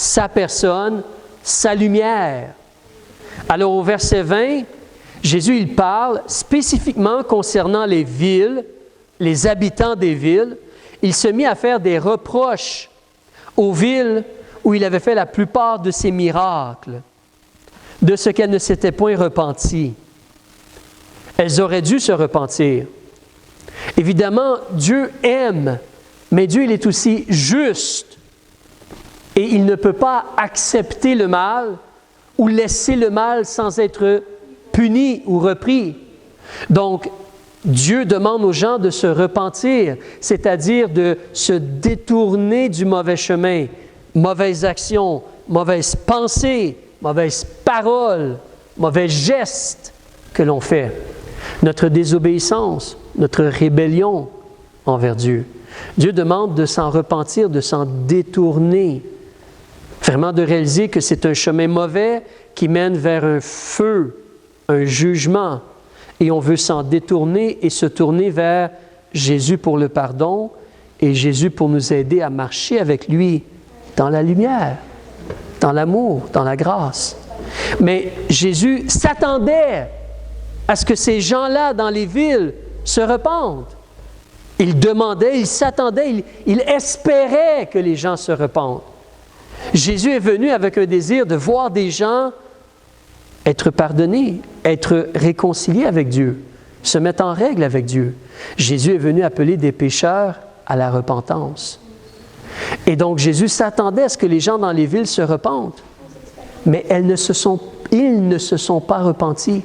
sa personne, sa lumière. Alors au verset 20, Jésus il parle spécifiquement concernant les villes, les habitants des villes. Il se mit à faire des reproches aux villes où il avait fait la plupart de ses miracles, de ce qu'elles ne s'étaient point repenties. Elles auraient dû se repentir. Évidemment, Dieu aime, mais Dieu il est aussi juste. Et il ne peut pas accepter le mal ou laisser le mal sans être puni ou repris. Donc, Dieu demande aux gens de se repentir, c'est-à-dire de se détourner du mauvais chemin, mauvaises actions, mauvaises pensées, mauvaises paroles, mauvais gestes que l'on fait. Notre désobéissance, notre rébellion envers Dieu. Dieu demande de s'en repentir, de s'en détourner. Vraiment de réaliser que c'est un chemin mauvais qui mène vers un feu, un jugement. Et on veut s'en détourner et se tourner vers Jésus pour le pardon et Jésus pour nous aider à marcher avec lui dans la lumière, dans l'amour, dans la grâce. Mais Jésus s'attendait à ce que ces gens-là dans les villes se repentent. Il demandait, il s'attendait, il espérait que les gens se repentent. Jésus est venu avec un désir de voir des gens être pardonnés, être réconciliés avec Dieu, se mettre en règle avec Dieu. Jésus est venu appeler des pécheurs à la repentance. Et donc Jésus s'attendait à ce que les gens dans les villes se repentent. Mais ils ne se sont pas repentis.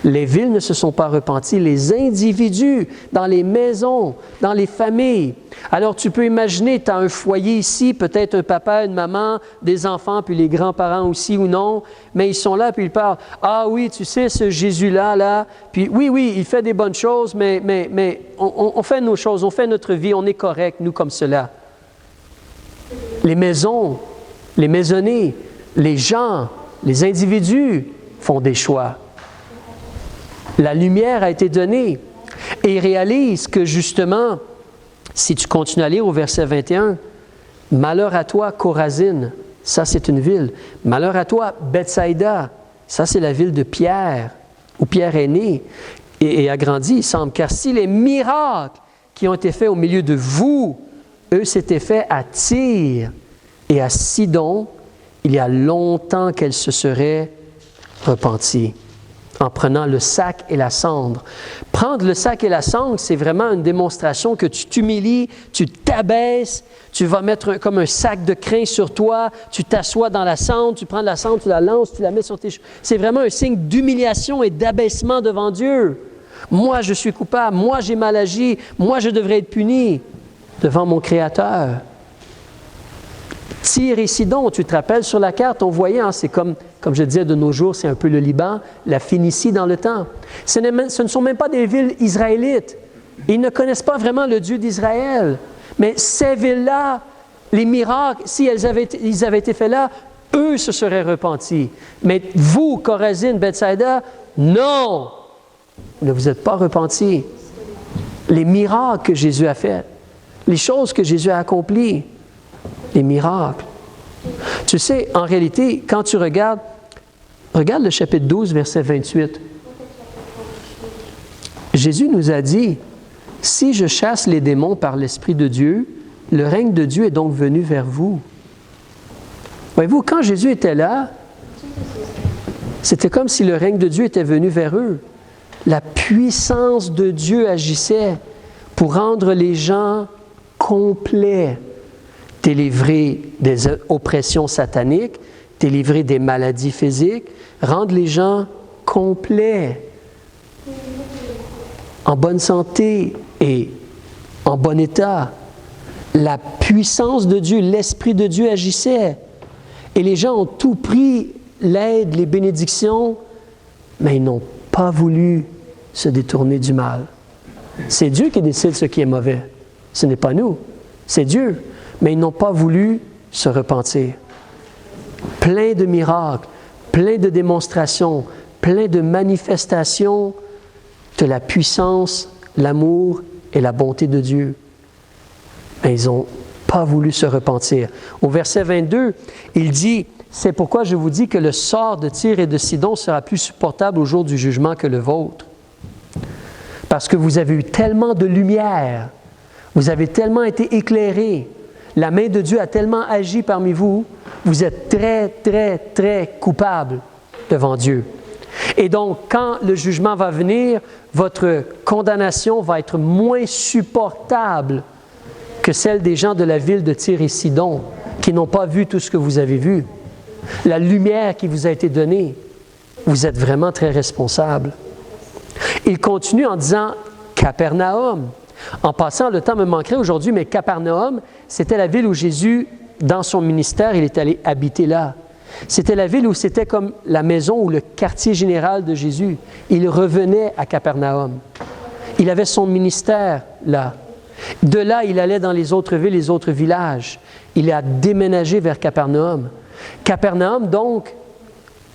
Les villes ne se sont pas repenties, les individus dans les maisons, dans les familles. Alors tu peux imaginer, tu as un foyer ici, peut-être un papa, une maman, des enfants, puis les grands-parents aussi ou non, mais ils sont là, puis ils parlent, « Ah oui, tu sais, ce Jésus-là, là, puis oui, il fait des bonnes choses, mais on fait nos choses, on fait notre vie, on est correct, nous, comme cela. » Les maisons, les maisonnées, les gens, les individus font des choix. La lumière a été donnée. Et il réalise que justement, si tu continues à lire au verset 21, « Malheur à toi, Chorazine », ça c'est une ville. « Malheur à toi, Bethsaïda », ça c'est la ville de Pierre, où Pierre est né et a grandi, il semble. Car si les miracles qui ont été faits au milieu de vous, eux s'étaient faits à Tyr et à Sidon, il y a longtemps qu'elles se seraient repenties. En prenant le sac et la cendre. Prendre le sac et la cendre, c'est vraiment une démonstration que tu t'humilies, tu t'abaisses, tu vas mettre comme un sac de crin sur toi, tu t'assois dans la cendre, tu prends la cendre, tu la lances, tu la mets sur tes cheveux. C'est vraiment un signe d'humiliation et d'abaissement devant Dieu. Moi, je suis coupable, moi, j'ai mal agi, moi, je devrais être puni devant mon Créateur. Tyr et Sidon, tu te rappelles sur la carte, on voyait, hein, c'est comme je disais de nos jours, c'est un peu le Liban, la Phénicie dans le temps. Ce ne sont même pas des villes israélites. Ils ne connaissent pas vraiment le Dieu d'Israël. Mais ces villes-là, les miracles, si ils avaient été faits là, eux se seraient repentis. Mais vous, Chorazine, Bethsaïda, non! Ne vous êtes pas repentis. Les miracles que Jésus a faits, les choses que Jésus a accomplies, les miracles. Tu sais, en réalité, quand tu regarde le chapitre 12, verset 28. Jésus nous a dit, « Si je chasse les démons par l'Esprit de Dieu, le règne de Dieu est donc venu vers vous. » Voyez-vous, quand Jésus était là, c'était comme si le règne de Dieu était venu vers eux. La puissance de Dieu agissait pour rendre les gens complets, délivrer des oppressions sataniques, délivrer des maladies physiques, rendre les gens complets, en bonne santé et en bon état. La puissance de Dieu, l'Esprit de Dieu agissait. Et les gens ont tout pris, l'aide, les bénédictions, mais ils n'ont pas voulu se détourner du mal. C'est Dieu qui décide ce qui est mauvais. Ce n'est pas nous, c'est Dieu. Mais ils n'ont pas voulu se repentir. Plein de miracles, plein de démonstrations, plein de manifestations de la puissance, l'amour et la bonté de Dieu. Mais ils ont pas voulu se repentir. Au verset 22, il dit, « C'est pourquoi je vous dis que le sort de Tyr et de Sidon sera plus supportable au jour du jugement que le vôtre. Parce que vous avez eu tellement de lumière, vous avez tellement été éclairés, la main de Dieu a tellement agi parmi vous, vous êtes très, très, très coupables devant Dieu. Et donc, quand le jugement va venir, votre condamnation va être moins supportable que celle des gens de la ville de Tyr et Sidon, qui n'ont pas vu tout ce que vous avez vu. La lumière qui vous a été donnée, vous êtes vraiment très responsable. » Il continue en disant « Capernaum ». En passant, le temps me manquerait aujourd'hui, mais Capernaum, c'était la ville où Jésus, dans son ministère, il est allé habiter là. C'était la ville où c'était comme la maison ou le quartier général de Jésus. Il revenait à Capernaum. Il avait son ministère là. De là, il allait dans les autres villes, les autres villages. Il a déménagé vers Capernaum. Capernaum, donc,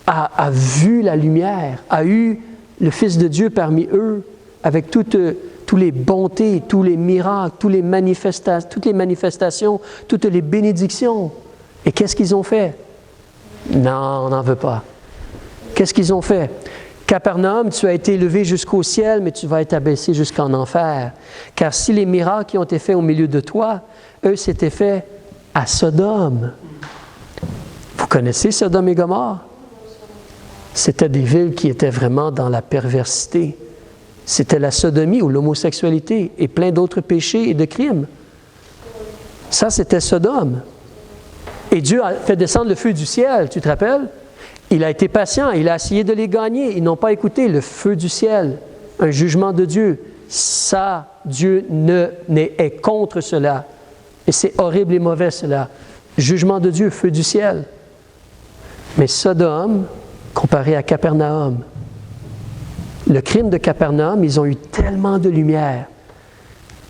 a vu la lumière, a eu le Fils de Dieu parmi eux, avec toutes les bontés, tous les miracles, toutes les manifestations, toutes les bénédictions. Et qu'est-ce qu'ils ont fait? Non, on n'en veut pas. Qu'est-ce qu'ils ont fait? Capernaum, tu as été élevé jusqu'au ciel, mais tu vas être abaissé jusqu'en enfer. Car si les miracles qui ont été faits au milieu de toi, eux, c'était fait à Sodome. Vous connaissez Sodome et Gomorrhe? C'était des villes qui étaient vraiment dans la perversité. C'était la sodomie ou l'homosexualité et plein d'autres péchés et de crimes. Ça, c'était Sodome. Et Dieu a fait descendre le feu du ciel, tu te rappelles? Il a été patient, il a essayé de les gagner. Ils n'ont pas écouté le feu du ciel, un jugement de Dieu. Ça, Dieu est contre cela. Et c'est horrible et mauvais cela. Jugement de Dieu, feu du ciel. Mais Sodome, comparé à Capernaum, le crime de Capernaum, ils ont eu tellement de lumière,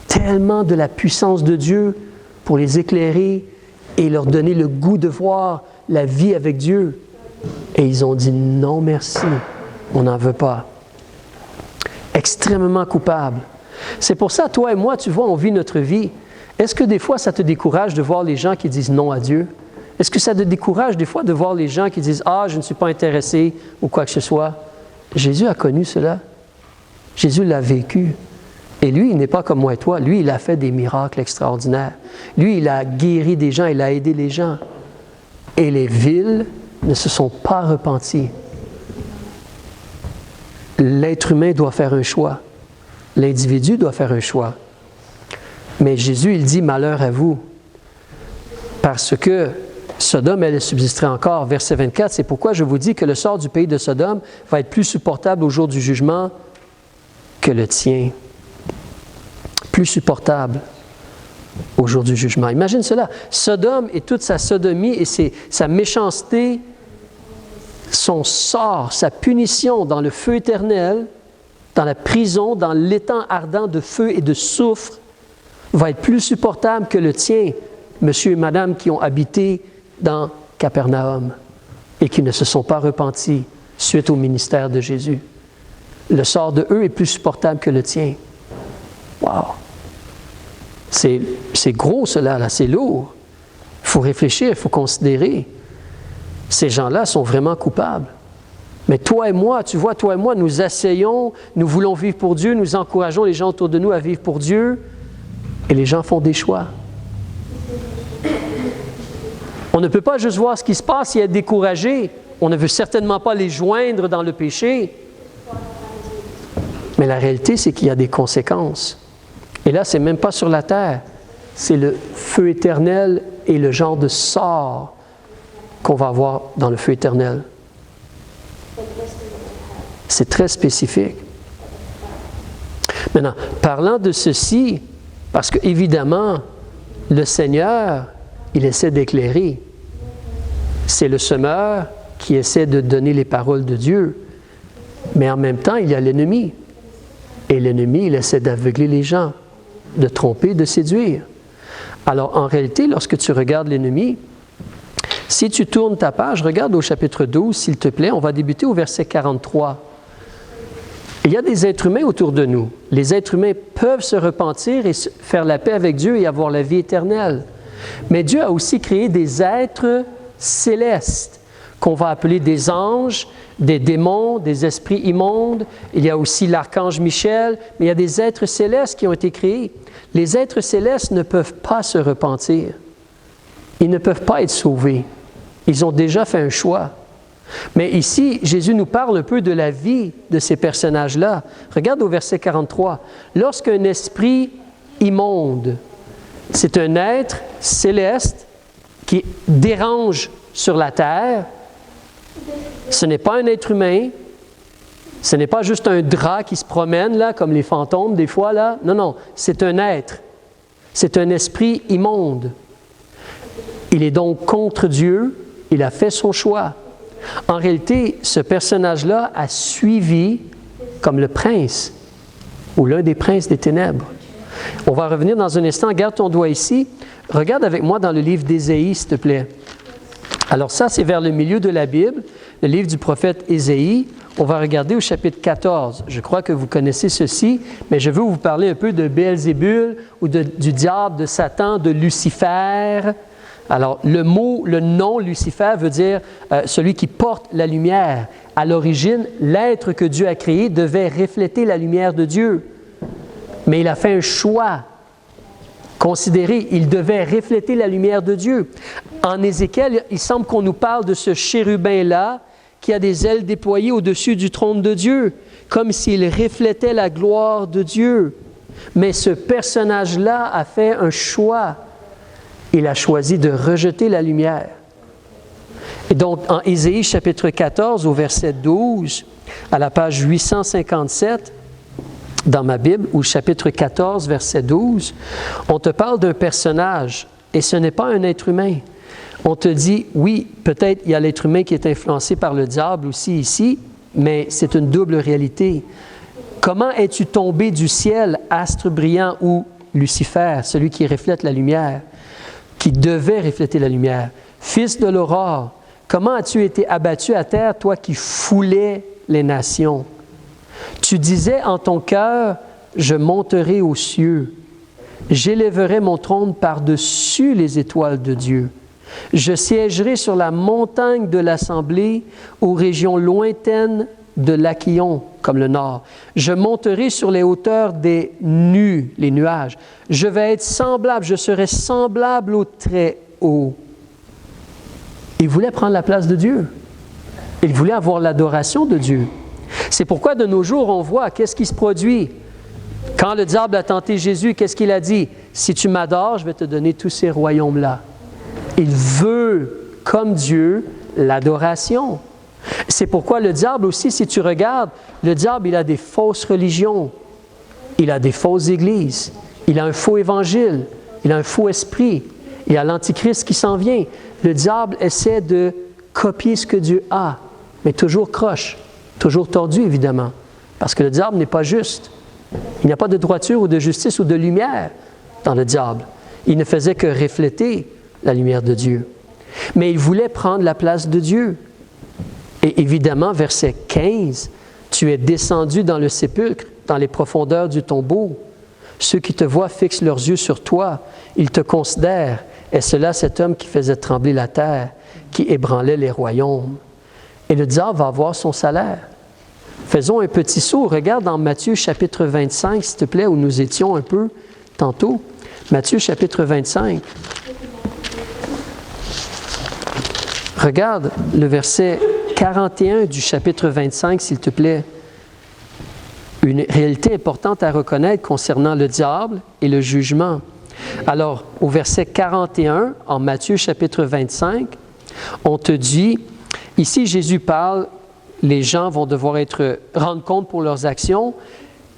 tellement de la puissance de Dieu pour les éclairer et leur donner le goût de voir la vie avec Dieu. Et ils ont dit non merci, on n'en veut pas. Extrêmement coupable. C'est pour ça, toi et moi, tu vois, on vit notre vie. Est-ce que des fois, ça te décourage de voir les gens qui disent non à Dieu? Est-ce que ça te décourage des fois de voir les gens qui disent « Ah, je ne suis pas intéressé » ou quoi que ce soit? Jésus a connu cela. Jésus l'a vécu. Et lui, il n'est pas comme moi et toi. Lui, il a fait des miracles extraordinaires. Lui, il a guéri des gens, il a aidé les gens. Et les villes ne se sont pas repenties. L'être humain doit faire un choix. L'individu doit faire un choix. Mais Jésus, il dit « Malheur à vous ». Parce que Sodome, elle subsisterait encore. Verset 24, c'est pourquoi je vous dis que le sort du pays de Sodome va être plus supportable au jour du jugement que le tien. Plus supportable au jour du jugement. Imagine cela. Sodome et toute sa sodomie et sa méchanceté, son sort, sa punition dans le feu éternel, dans la prison, dans l'étang ardent de feu et de soufre, va être plus supportable que le tien, monsieur et madame qui ont habité dans Capernaum et qui ne se sont pas repentis suite au ministère de Jésus. Le sort de eux est plus supportable que le tien. Wow! C'est gros cela, là, c'est lourd. Il faut réfléchir, il faut considérer. Ces gens-là sont vraiment coupables. Mais toi et moi, tu vois, toi et moi, nous essayons, nous voulons vivre pour Dieu, nous encourageons les gens autour de nous à vivre pour Dieu, et les gens font des choix. On ne peut pas juste voir ce qui se passe et être découragé. On ne veut certainement pas les joindre dans le péché. Mais la réalité, c'est qu'il y a des conséquences. Et là, ce n'est même pas sur la terre. C'est le feu éternel et le genre de sort qu'on va avoir dans le feu éternel. C'est très spécifique. Maintenant, parlant de ceci, parce qu'évidemment, le Seigneur, il essaie d'éclairer. C'est le semeur qui essaie de donner les paroles de Dieu. Mais en même temps, il y a l'ennemi. Et l'ennemi, il essaie d'aveugler les gens, de tromper, de séduire. Alors, en réalité, lorsque tu regardes l'ennemi, si tu tournes ta page, regarde au chapitre 12, s'il te plaît, on va débuter au verset 43. Il y a des êtres humains autour de nous. Les êtres humains peuvent se repentir et faire la paix avec Dieu et avoir la vie éternelle. Mais Dieu a aussi créé des êtres célestes, qu'on va appeler des anges, des démons, des esprits immondes. Il y a aussi l'archange Michel, mais il y a des êtres célestes qui ont été créés. Les êtres célestes ne peuvent pas se repentir. Ils ne peuvent pas être sauvés. Ils ont déjà fait un choix. Mais ici, Jésus nous parle un peu de la vie de ces personnages-là. Regarde au verset 43. Lorsqu'un esprit immonde, c'est un être céleste qui dérange sur la terre, ce n'est pas un être humain, ce n'est pas juste un drap qui se promène là, comme les fantômes des fois là. Non, non, c'est un être. C'est un esprit immonde. Il est donc contre Dieu, il a fait son choix. En réalité, ce personnage-là a suivi comme le prince ou l'un des princes des ténèbres. On va revenir dans un instant. Garde ton doigt ici. Regarde avec moi dans le livre d'Ésaïe, s'il te plaît. Alors ça, c'est vers le milieu de la Bible, le livre du prophète Ésaïe. On va regarder au chapitre 14. Je crois que vous connaissez ceci, mais je veux vous parler un peu de Béelzébul ou du diable, de Satan, de Lucifer. Alors, le nom Lucifer veut dire celui qui porte la lumière. À l'origine, l'être que Dieu a créé devait refléter la lumière de Dieu. Mais il a fait un choix. Considérez, il devait refléter la lumière de Dieu. En Ézéchiel, il semble qu'on nous parle de ce chérubin-là qui a des ailes déployées au-dessus du trône de Dieu, comme s'il reflétait la gloire de Dieu. Mais ce personnage-là a fait un choix. Il a choisi de rejeter la lumière. Et donc, en Ésaïe chapitre 14, au verset 12, à la page 857, dans ma Bible, ou chapitre 14, verset 12, on te parle d'un personnage, et ce n'est pas un être humain. On te dit, oui, peut-être il y a l'être humain qui est influencé par le diable aussi ici, mais c'est une double réalité. Comment es-tu tombé du ciel, astre brillant, ou Lucifer, celui qui reflète la lumière, qui devait refléter la lumière? Fils de l'aurore, comment as-tu été abattu à terre, toi qui foulais les nations? Tu disais en ton cœur, je monterai aux cieux, j'élèverai mon trône par-dessus les étoiles de Dieu. Je siégerai sur la montagne de l'assemblée, aux régions lointaines de l'Aquillon, comme le nord. Je monterai sur les hauteurs des nus, les nuages. Je vais être semblable, je serai semblable au Très-Haut. Il voulait prendre la place de Dieu. Il voulait avoir l'adoration de Dieu. C'est pourquoi de nos jours, on voit qu'est-ce qui se produit. Quand le diable a tenté Jésus, qu'est-ce qu'il a dit? Si tu m'adores, je vais te donner tous ces royaumes-là. Il veut, comme Dieu, l'adoration. C'est pourquoi le diable aussi, si tu regardes, le diable, il a des fausses religions. Il a des fausses églises. Il a un faux évangile. Il a un faux esprit. Il y a l'antichrist qui s'en vient. Le diable essaie de copier ce que Dieu a, mais toujours croche, toujours tordu, évidemment, parce que le diable n'est pas juste. Il n'y a pas de droiture ou de justice ou de lumière dans le diable. Il ne faisait que refléter la lumière de Dieu. Mais il voulait prendre la place de Dieu. Et évidemment, verset 15, « Tu es descendu dans le sépulcre, dans les profondeurs du tombeau. Ceux qui te voient fixent leurs yeux sur toi. Ils te considèrent. Est-ce là cet homme qui faisait trembler la terre, qui ébranlait les royaumes? » Et le diable va avoir son salaire. Faisons un petit saut. Regarde dans Matthieu chapitre 25, s'il te plaît, où nous étions un peu tantôt. Matthieu chapitre 25. Regarde le verset 41 du chapitre 25, s'il te plaît. Une réalité importante à reconnaître concernant le diable et le jugement. Alors, au verset 41, en Matthieu chapitre 25, on te dit, ici Jésus parle, les gens vont devoir rendre compte pour leurs actions,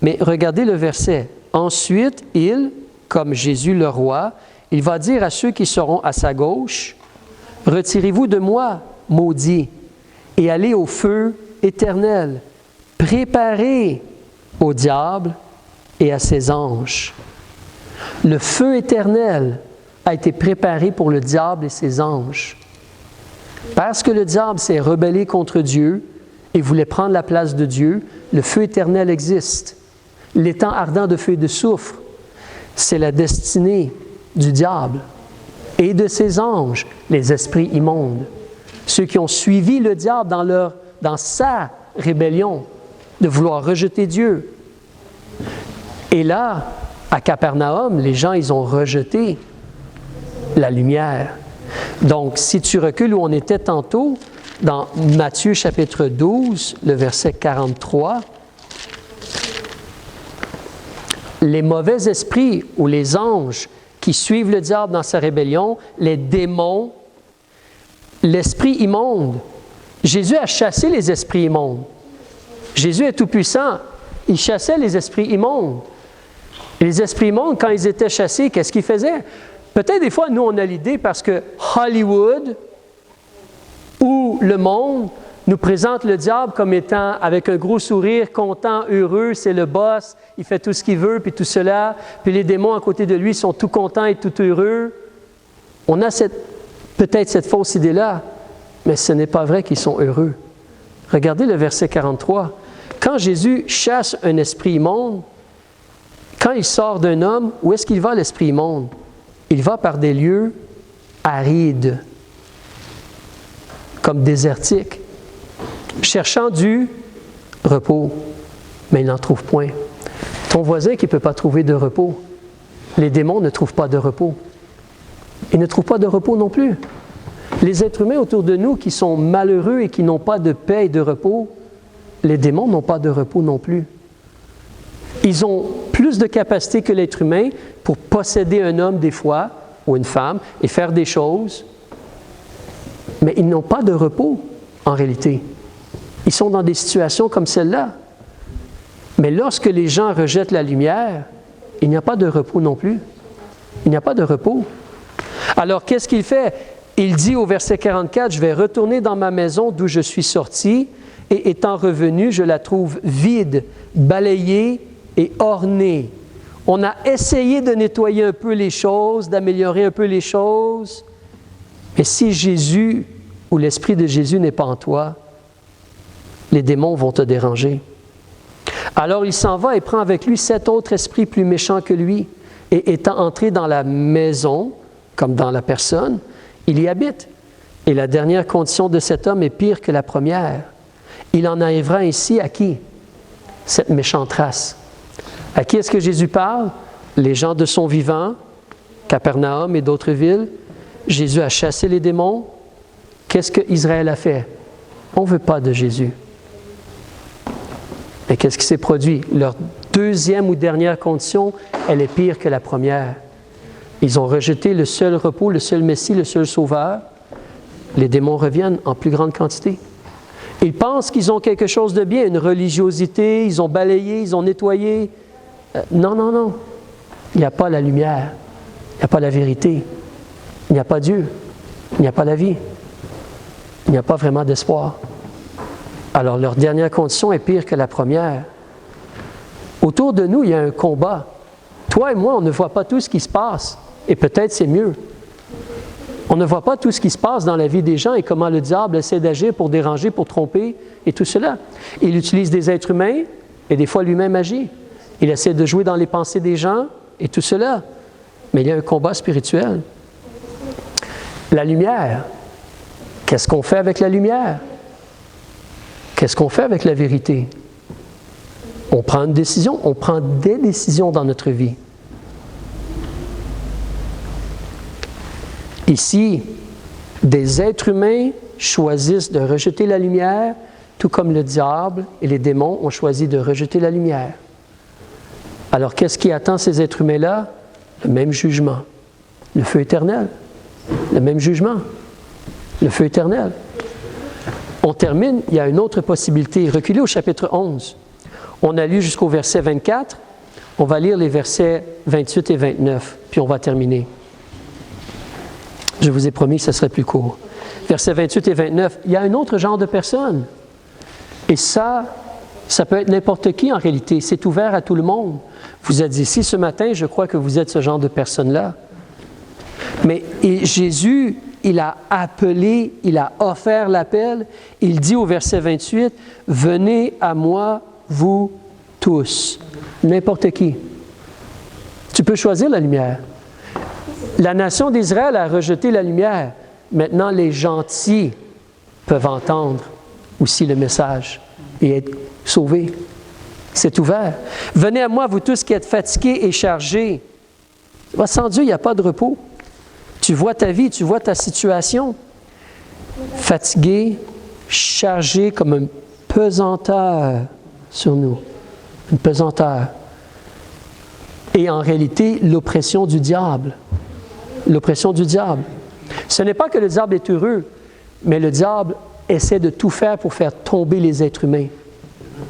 mais regardez le verset. Ensuite, il, comme Jésus le roi, il va dire à ceux qui seront à sa gauche, « Retirez-vous de moi, maudits, et allez au feu éternel, préparé au diable et à ses anges. » Le feu éternel a été préparé pour le diable et ses anges. Parce que le diable s'est rebellé contre Dieu et voulait prendre la place de Dieu, le feu éternel existe. L'étang ardent de feu et de soufre, c'est la destinée du diable. et de ses anges, les esprits immondes. Ceux qui ont suivi le diable dans sa rébellion, de vouloir rejeter Dieu. Et là, à Capernaum, les gens, ils ont rejeté la lumière. Donc, si tu recules où on était tantôt, dans Matthieu chapitre 12, le verset 43, les mauvais esprits ou les anges qui suivent le diable dans sa rébellion, les démons, l'esprit immonde. Jésus a chassé les esprits immondes. Jésus est tout-puissant. Il chassait les esprits immondes. Et les esprits immondes, quand ils étaient chassés, qu'est-ce qu'ils faisaient? Peut-être des fois, nous, on a l'idée parce que Hollywood ou le monde nous présente le diable comme étant avec un gros sourire, content, heureux, c'est le boss, il fait tout ce qu'il veut, puis tout cela, puis les démons à côté de lui sont tout contents et tout heureux. On a peut-être cette fausse idée-là, mais ce n'est pas vrai qu'ils sont heureux. Regardez le verset 43. Quand Jésus chasse un esprit immonde, quand il sort d'un homme, où est-ce qu'il va, l'esprit immonde? Il va par des lieux arides, comme désertiques, cherchant du repos, mais il n'en trouve point. Ton voisin qui ne peut pas trouver de repos, les démons ne trouvent pas de repos. Ils ne trouvent pas de repos non plus. Les êtres humains autour de nous qui sont malheureux et qui n'ont pas de paix et de repos, les démons n'ont pas de repos non plus. Ils ont plus de capacité que l'être humain pour posséder un homme des fois, ou une femme, et faire des choses, mais ils n'ont pas de repos en réalité. Ils sont dans des situations comme celle-là. Mais lorsque les gens rejettent la lumière, il n'y a pas de repos non plus. Il n'y a pas de repos. Alors, qu'est-ce qu'il fait? Il dit au verset 44, « Je vais retourner dans ma maison d'où je suis sorti, et étant revenu, je la trouve vide, balayée et ornée. » On a essayé de nettoyer un peu les choses, d'améliorer un peu les choses, mais si Jésus ou l'Esprit de Jésus n'est pas en toi, les démons vont te déranger. Alors il s'en va et prend avec lui 7 autres esprits plus méchants que lui, et étant entré dans la maison, comme dans la personne, il y habite. Et la dernière condition de cet homme est pire que la première. Il en arrivera ainsi à qui? Cette méchante race. À qui est-ce que Jésus parle? Les gens de son vivant, Capernaum et d'autres villes. Jésus a chassé les démons. Qu'est-ce qu'Israël a fait? On ne veut pas de Jésus. Mais qu'est-ce qui s'est produit? Leur deuxième ou dernière condition, elle est pire que la première. Ils ont rejeté le seul repos, le seul Messie, le seul Sauveur. Les démons reviennent en plus grande quantité. Ils pensent qu'ils ont quelque chose de bien, une religiosité, ils ont balayé, ils ont nettoyé. Non, non, non. Il n'y a pas la lumière. Il n'y a pas la vérité. Il n'y a pas Dieu. Il n'y a pas la vie. Il n'y a pas vraiment d'espoir. Alors, leur dernière condition est pire que la première. Autour de nous, il y a un combat. Toi et moi, on ne voit pas tout ce qui se passe. Et peut-être c'est mieux. On ne voit pas tout ce qui se passe dans la vie des gens et comment le diable essaie d'agir pour déranger, pour tromper et tout cela. Il utilise des êtres humains et des fois lui-même agit. Il essaie de jouer dans les pensées des gens et tout cela. Mais il y a un combat spirituel. La lumière. Qu'est-ce qu'on fait avec la lumière? Qu'est-ce qu'on fait avec la vérité? On prend une décision, on prend des décisions dans notre vie. Ici, des êtres humains choisissent de rejeter la lumière, tout comme le diable et les démons ont choisi de rejeter la lumière. Alors, qu'est-ce qui attend ces êtres humains-là? Le même jugement. Le feu éternel. Le même jugement. Le feu éternel. On termine, il y a une autre possibilité. Reculez au chapitre 11. On a lu jusqu'au verset 24. On va lire les versets 28 et 29, puis on va terminer. Je vous ai promis que ce serait plus court. Versets 28 et 29, il y a un autre genre de personne. Et ça peut être n'importe qui en réalité. C'est ouvert à tout le monde. Vous êtes ici ce matin, je crois que vous êtes ce genre de personne-là. Mais Jésus, il a appelé, il a offert l'appel. Il dit au verset 28, « Venez à moi, vous tous. » N'importe qui. Tu peux choisir la lumière. La nation d'Israël a rejeté la lumière. Maintenant, les gentils peuvent entendre aussi le message et être sauvés. C'est ouvert. Venez à moi, vous tous qui êtes fatigués et chargés. Sans Dieu, il n'y a pas de repos. Tu vois ta vie, tu vois ta situation. Fatigué, chargé comme une pesanteur sur nous. Une pesanteur. Et en réalité, l'oppression du diable. L'oppression du diable. Ce n'est pas que le diable est heureux, mais le diable essaie de tout faire pour faire tomber les êtres humains.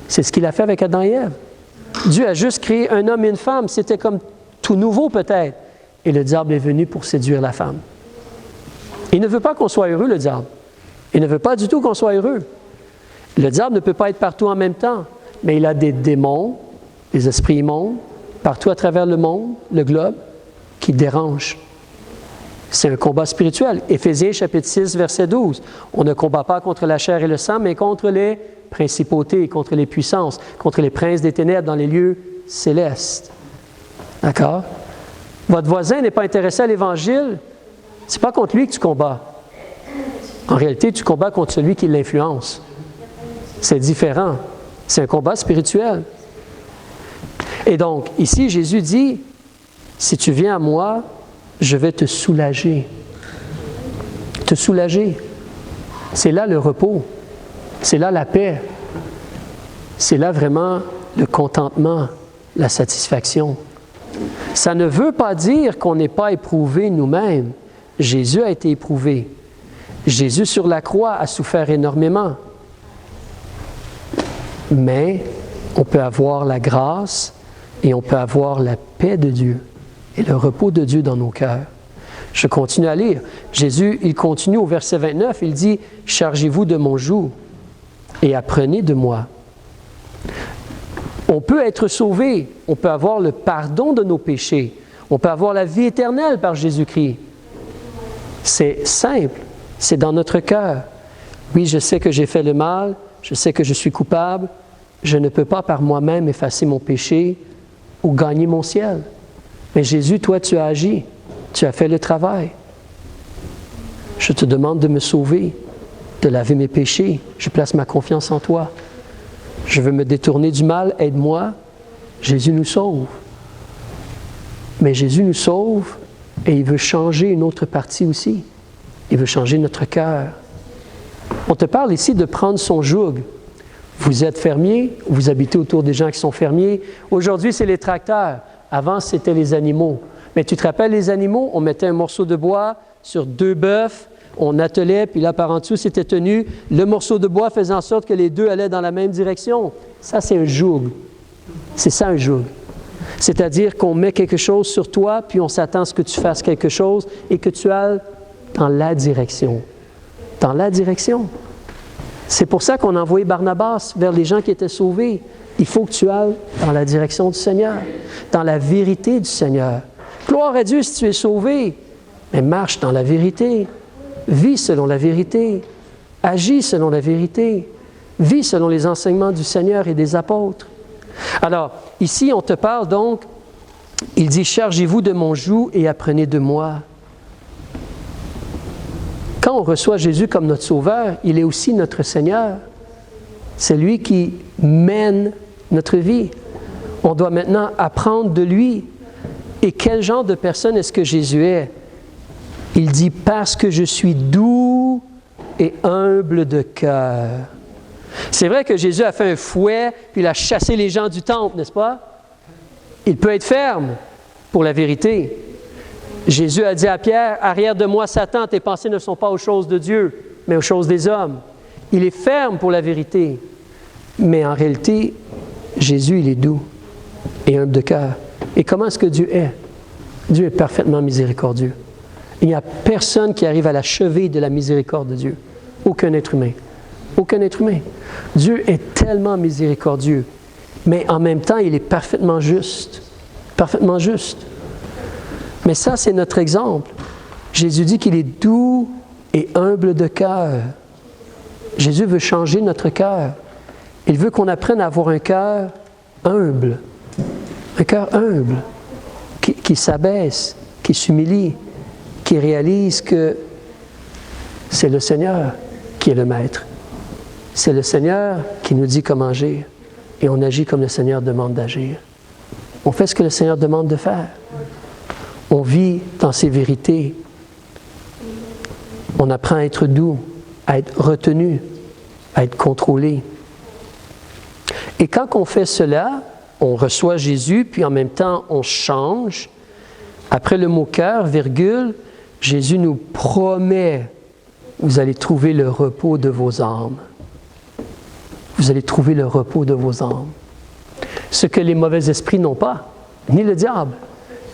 C'est ce qu'il a fait avec Adam et Ève. Dieu a juste créé un homme et une femme. C'était comme tout nouveau peut-être. Et le diable est venu pour séduire la femme. Il ne veut pas qu'on soit heureux, le diable. Il ne veut pas du tout qu'on soit heureux. Le diable ne peut pas être partout en même temps, mais il a des démons, des esprits immondes, partout à travers le monde, le globe, qui dérangent. C'est un combat spirituel. Éphésiens chapitre 6, verset 12. On ne combat pas contre la chair et le sang, mais contre les principautés, contre les puissances, contre les princes des ténèbres dans les lieux célestes. D'accord? Votre voisin n'est pas intéressé à l'Évangile, c'est pas contre lui que tu combats. En réalité, tu combats contre celui qui l'influence. C'est différent. C'est un combat spirituel. Et donc, ici, Jésus dit, si tu viens à moi, je vais te soulager. Te soulager. C'est là le repos. C'est là la paix. C'est là vraiment le contentement, la satisfaction. Ça ne veut pas dire qu'on n'est pas éprouvé nous-mêmes. Jésus a été éprouvé. Jésus sur la croix a souffert énormément. Mais on peut avoir la grâce et on peut avoir la paix de Dieu et le repos de Dieu dans nos cœurs. Je continue à lire. Jésus, il continue au verset 29, il dit « Chargez-vous de mon joug et apprenez de moi. » On peut être sauvé, on peut avoir le pardon de nos péchés, on peut avoir la vie éternelle par Jésus-Christ. C'est simple, c'est dans notre cœur. Oui, je sais que j'ai fait le mal, je sais que je suis coupable, je ne peux pas par moi-même effacer mon péché ou gagner mon ciel. Mais Jésus, toi, tu as agi, tu as fait le travail. Je te demande de me sauver, de laver mes péchés. Je place ma confiance en toi. Je veux me détourner du mal, aide-moi. Jésus nous sauve. Mais Jésus nous sauve et il veut changer une autre partie aussi. Il veut changer notre cœur. On te parle ici de prendre son joug. Vous êtes fermier, vous habitez autour des gens qui sont fermiers. Aujourd'hui, c'est les tracteurs. Avant, c'était les animaux. Mais tu te rappelles les animaux? On mettait un morceau de bois sur 2 bœufs. On attelait, puis là, par en dessous, c'était tenu. Le morceau de bois faisait en sorte que les 2 allaient dans la même direction. Ça, c'est un joug. C'est ça, un joug. C'est-à-dire qu'on met quelque chose sur toi, puis on s'attend à ce que tu fasses quelque chose et que tu ailles dans la direction. Dans la direction. C'est pour ça qu'on a envoyé Barnabas vers les gens qui étaient sauvés. Il faut que tu ailles dans la direction du Seigneur, dans la vérité du Seigneur. Gloire à Dieu si tu es sauvé, mais marche dans la vérité. Vis selon la vérité. Agis selon la vérité. Vis selon les enseignements du Seigneur et des apôtres. Alors, ici, on te parle donc, il dit « Chargez-vous de mon joug et apprenez de moi ». Quand on reçoit Jésus comme notre Sauveur, il est aussi notre Seigneur. C'est lui qui mène notre vie. On doit maintenant apprendre de lui. Et quel genre de personne est-ce que Jésus est? Il dit « Parce que je suis doux et humble de cœur ». C'est vrai que Jésus a fait un fouet, puis il a chassé les gens du temple, n'est-ce pas? Il peut être ferme pour la vérité. Jésus a dit à Pierre, « Arrière de moi, Satan, tes pensées ne sont pas aux choses de Dieu, mais aux choses des hommes. » Il est ferme pour la vérité. Mais en réalité, Jésus, il est doux et humble de cœur. Et comment est-ce que Dieu est? Dieu est parfaitement miséricordieux. Il n'y a personne qui arrive à la cheville de la miséricorde de Dieu. Aucun être humain. Aucun être humain. Dieu est tellement miséricordieux, mais en même temps, il est parfaitement juste. Parfaitement juste. Mais ça, c'est notre exemple. Jésus dit qu'il est doux et humble de cœur. Jésus veut changer notre cœur. Il veut qu'on apprenne à avoir un cœur humble. Un cœur humble, qui s'abaisse, qui s'humilie, qui réalise que c'est le Seigneur qui est le maître. C'est le Seigneur qui nous dit comment agir. Et on agit comme le Seigneur demande d'agir. On fait ce que le Seigneur demande de faire. On vit dans ses vérités. On apprend à être doux, à être retenu, à être contrôlé. Et quand on fait cela, on reçoit Jésus, puis en même temps, on change. Après le mot cœur, virgule, Jésus nous promet, vous allez trouver le repos de vos âmes. Vous allez trouver le repos de vos âmes. Ce que les mauvais esprits n'ont pas, ni le diable,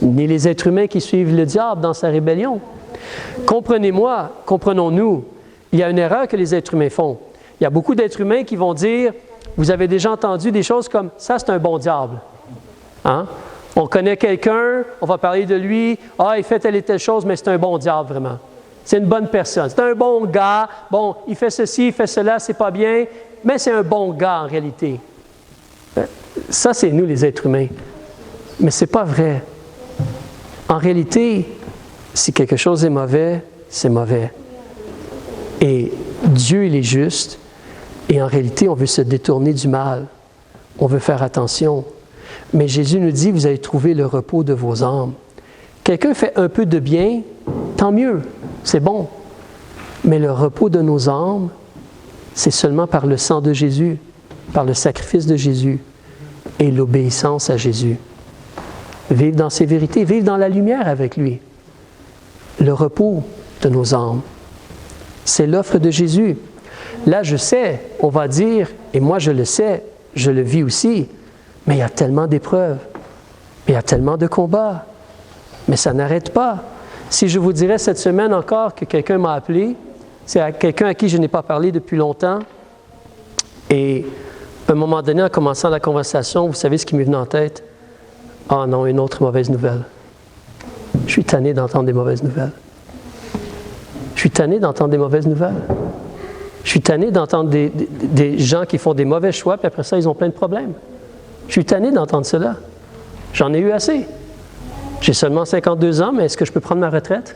ni les êtres humains qui suivent le diable dans sa rébellion. Comprenez-moi, comprenons-nous, il y a une erreur que les êtres humains font. Il y a beaucoup d'êtres humains qui vont dire, vous avez déjà entendu des choses comme « ça, c'est un bon diable ». Hein? On connaît quelqu'un, on va parler de lui, « ah, il fait telle et telle chose, mais c'est un bon diable vraiment. C'est une bonne personne, c'est un bon gars, bon, il fait ceci, il fait cela, c'est pas bien, mais c'est un bon gars en réalité. » Ça, c'est nous les êtres humains. Mais ce n'est pas vrai. En réalité, si quelque chose est mauvais, c'est mauvais. Et Dieu, il est juste. Et en réalité, on veut se détourner du mal. On veut faire attention. Mais Jésus nous dit, vous allez trouver le repos de vos âmes. Quelqu'un fait un peu de bien, tant mieux, c'est bon. Mais le repos de nos âmes, c'est seulement par le sang de Jésus, par le sacrifice de Jésus et l'obéissance à Jésus. Vivre dans ses vérités, vivre dans la lumière avec lui. Le repos de nos âmes. C'est l'offre de Jésus. Là, je sais, on va dire, et moi je le sais, je le vis aussi, mais il y a tellement d'épreuves, il y a tellement de combats, mais ça n'arrête pas. Si je vous dirais cette semaine encore que quelqu'un m'a appelé, c'est quelqu'un à qui je n'ai pas parlé depuis longtemps, et à un moment donné, en commençant la conversation, vous savez ce qui m'est venu en tête? Ah non, une autre mauvaise nouvelle. Je suis tanné d'entendre des mauvaises nouvelles. Je suis tanné d'entendre des mauvaises nouvelles. Je suis tanné d'entendre des gens qui font des mauvais choix, puis après ça, ils ont plein de problèmes. Je suis tanné d'entendre cela. J'en ai eu assez. J'ai seulement 52 ans, mais est-ce que je peux prendre ma retraite?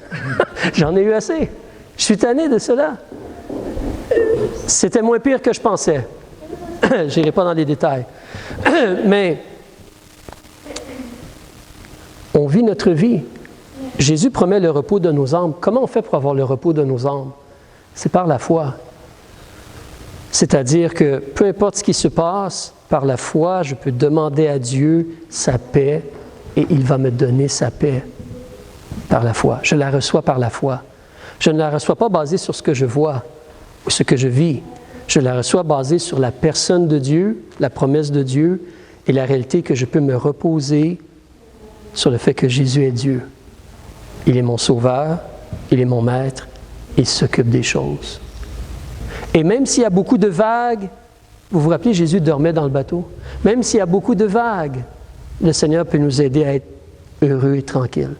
J'en ai eu assez. Je suis tanné de cela. C'était moins pire que je pensais. Je n'irai pas dans les détails. Mais on vit notre vie. Jésus promet le repos de nos âmes. Comment on fait pour avoir le repos de nos âmes? C'est par la foi. C'est-à-dire que peu importe ce qui se passe, par la foi, je peux demander à Dieu sa paix et il va me donner sa paix par la foi. Je la reçois par la foi. Je ne la reçois pas basée sur ce que je vois ou ce que je vis. Je la reçois basée sur la personne de Dieu, la promesse de Dieu et la réalité que je peux me reposer sur le fait que Jésus est Dieu. Il est mon sauveur, il est mon maître, il s'occupe des choses. Et même s'il y a beaucoup de vagues, vous vous rappelez, Jésus dormait dans le bateau. Même s'il y a beaucoup de vagues, le Seigneur peut nous aider à être heureux et tranquille.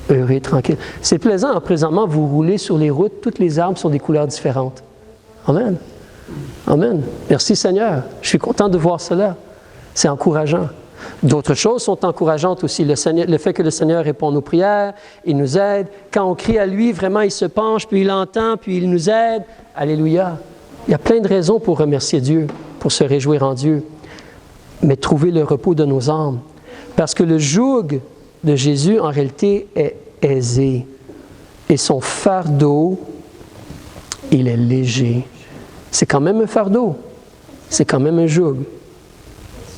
Heureux et tranquille. C'est plaisant, présentement, vous roulez sur les routes, toutes les arbres sont des couleurs différentes. Amen. Amen. Merci Seigneur. Je suis content de voir cela. C'est encourageant. D'autres choses sont encourageantes aussi. Le fait que le Seigneur répond aux prières, il nous aide. Quand on crie à lui, vraiment, il se penche, puis il entend, puis il nous aide. Alléluia. Il y a plein de raisons pour remercier Dieu, pour se réjouir en Dieu. Mais trouver le repos de nos âmes. Parce que le joug de Jésus, en réalité, est aisé. Et son fardeau, il est léger. C'est quand même un fardeau. C'est quand même un joug.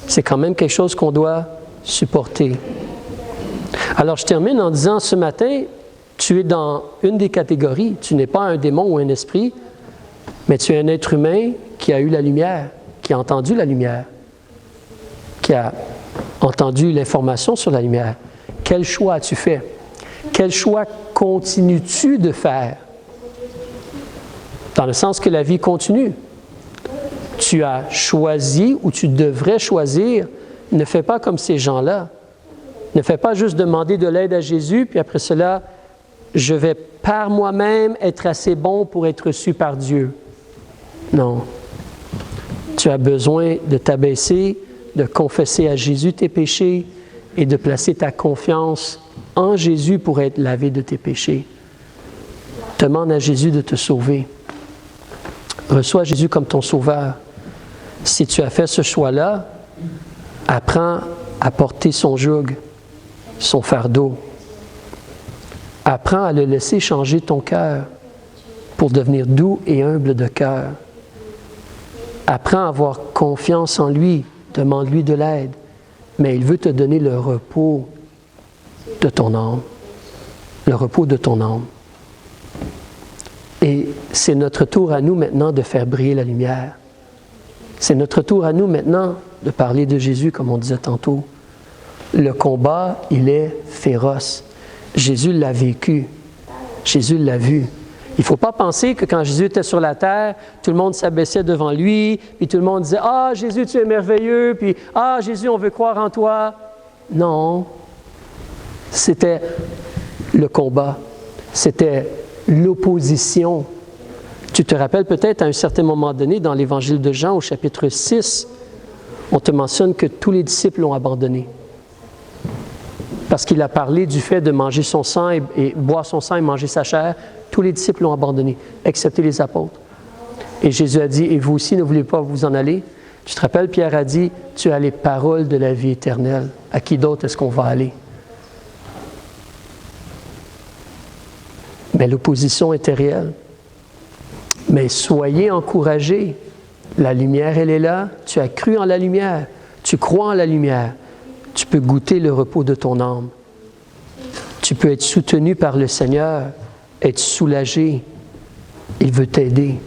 C'est quand même quelque chose qu'on doit supporter. Alors, je termine en disant, ce matin, tu es dans une des catégories. Tu n'es pas un démon ou un esprit, mais tu es un être humain qui a eu la lumière, qui a entendu la lumière, qui a entendu l'information sur la lumière. Quel choix as-tu fait? Quel choix continues-tu de faire? Dans le sens que la vie continue. Tu as choisi ou tu devrais choisir, ne fais pas comme ces gens-là. Ne fais pas juste demander de l'aide à Jésus, puis après cela, je vais par moi-même être assez bon pour être reçu par Dieu. Non. Tu as besoin de t'abaisser, de confesser à Jésus tes péchés et de placer ta confiance en Jésus pour être lavé de tes péchés. Demande à Jésus de te sauver. Reçois Jésus comme ton sauveur. Si tu as fait ce choix-là, apprends à porter son joug, son fardeau. Apprends à le laisser changer ton cœur pour devenir doux et humble de cœur. Apprends à avoir confiance en lui. Demande-lui de l'aide. Mais il veut te donner le repos de ton âme. Le repos de ton âme. Et c'est notre tour à nous maintenant de faire briller la lumière. C'est notre tour à nous maintenant de parler de Jésus, comme on disait tantôt. Le combat, il est féroce. Jésus l'a vécu. Jésus l'a vu. Il ne faut pas penser que quand Jésus était sur la terre, tout le monde s'abaissait devant lui, puis tout le monde disait « Ah, Jésus, tu es merveilleux », puis « Ah, Jésus, on veut croire en toi ». Non. C'était le combat. C'était l'opposition. Tu te rappelles peut-être à un certain moment donné, dans l'Évangile de Jean, au chapitre 6, on te mentionne que tous les disciples l'ont abandonné. Parce qu'il a parlé du fait de manger son sang et boire son sang et manger sa chair. Tous les disciples l'ont abandonné, excepté les apôtres. Et Jésus a dit, et vous aussi ne voulez pas vous en aller? Tu te rappelles, Pierre a dit, tu as les paroles de la vie éternelle. À qui d'autre est-ce qu'on va aller? Mais l'opposition était réelle. Mais soyez encouragés. La lumière, elle est là. Tu as cru en la lumière. Tu crois en la lumière. Tu peux goûter le repos de ton âme. Tu peux être soutenu par le Seigneur, être soulagé. Il veut t'aider.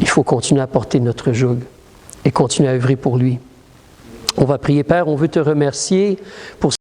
Il faut continuer à porter notre joug et continuer à œuvrer pour lui. On va prier, Père, on veut te remercier pour